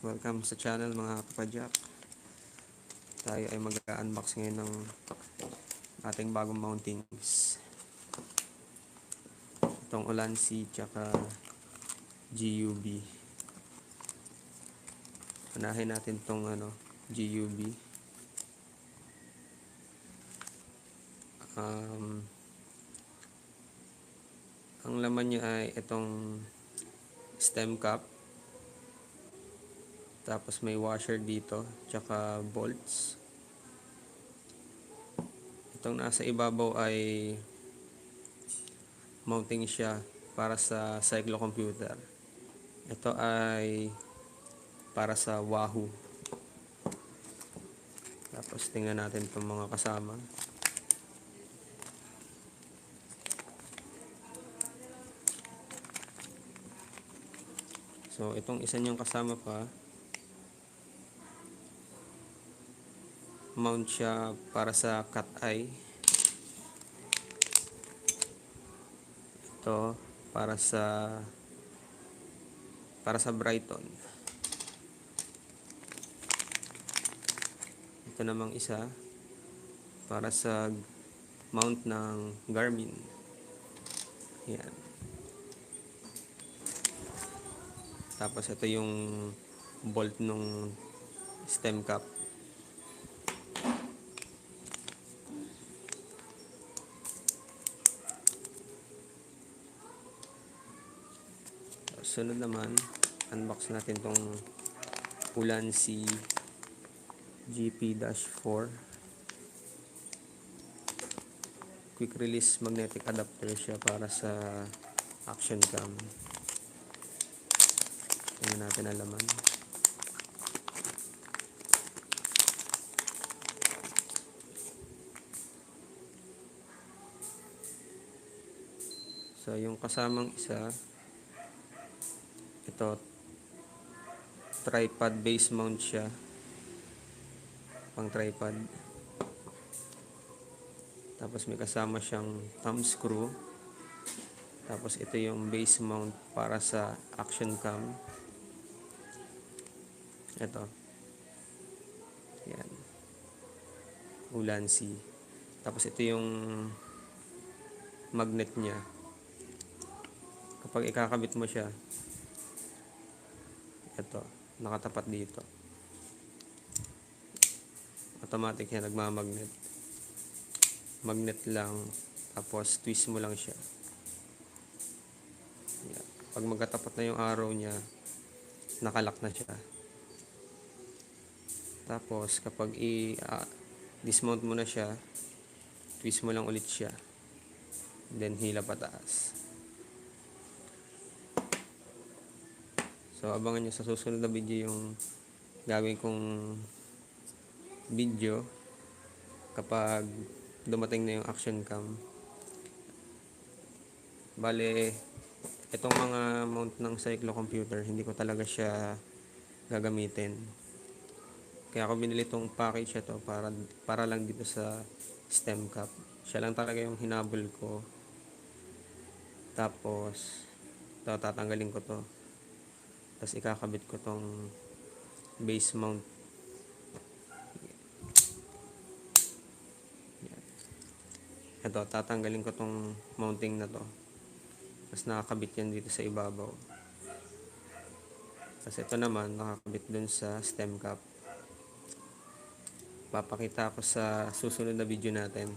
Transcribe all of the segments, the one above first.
Welcome sa channel mga kapadyak. Tayo ay mag-unbox ngayon ng ating bagong mountings. Itong Ulanzi tsaka GUB. Unahin natin itong GUB. Ang laman niya ay itong stem cap. Tapos may washer dito, tsaka bolts. Itong nasa ibabaw ay mounting siya para sa cyclocomputer. Ito ay para sa Wahoo. Tapos tingnan natin itong mga kasama. So itong isa niyang kasama pa, mount siya para sa cat eye. Ito para sa Brighton. Ito namang isa para sa mount ng Garmin. Yan. Tapos ito yung bolt nung stem cap. Sunod naman, unbox natin tong Ulanzi GP-4 quick release magnetic adapter siya para sa action cam. Tingnan natin ang laman. So yung kasamang isa, ito tripod base mount siya, pang tripod. Tapos may kasama siyang thumb screw. Tapos ito yung base mount para sa action cam. Ito. Yan. Ulanzi. Tapos ito yung magnet niya. Kapag ikakabit mo siya, ito, nakatapat dito. Automatic yan, nagmamagnet. Magnet lang, tapos twist mo lang siya. Yan. Pag magkatapat na yung arrow niya, nakalock na siya. Tapos kapag dismount mo na siya, twist mo lang ulit siya. Then hila pataas. So abangan nyo sa susunod na video yung gagawin kong video kapag dumating na yung action cam. Bale, itong mga mount ng cyclocomputer, hindi ko talaga siya gagamitin. Kaya ako binili itong package ito para lang dito sa stem cap. Siya lang talaga yung hinabol ko. Tapos tatanggalin ko to. Tapos ikakabit ko tong base mount. Ito, tatanggalin ko tong mounting na to. Tapos nakakabit yan dito sa ibabaw. Tapos ito naman, nakakabit dun sa stem cap. Papakita ko sa susunod na video natin.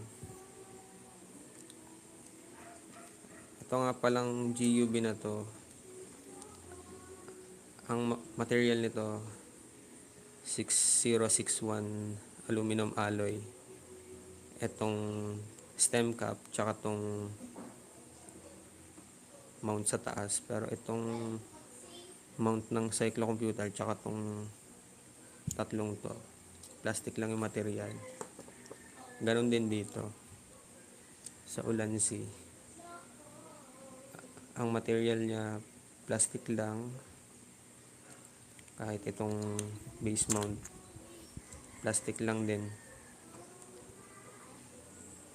Ito nga palang GUB na to. Ang material nito 6061 aluminum alloy. Etong stem cap tsaka tong mount sa taas, pero itong mount ng cyclocomputer tsaka tong tatlong to, plastic lang yung material. Ganon din dito sa Ulanzi. Ang material niya plastic lang. Kahit itong base mount, plastic lang din.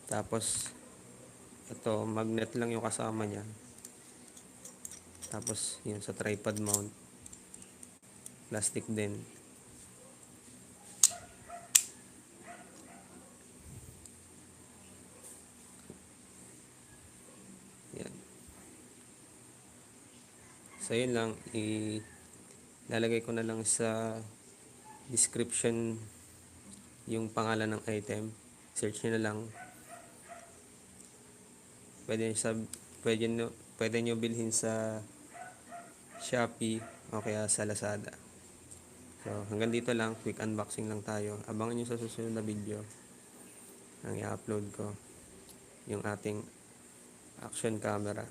Tapos ito, magnet lang yung kasama niya. Tapos yun sa tripod mount. Plastic din. Yan. So yun lang, ilalagay ko na lang sa description yung pangalan ng item. Search nyo na lang. Pwede nyo bilhin sa Shopee o kaya sa Lazada. So hanggang dito lang, quick unboxing lang tayo. Abangan nyo sa susunod na video ang i-upload ko, yung ating action camera.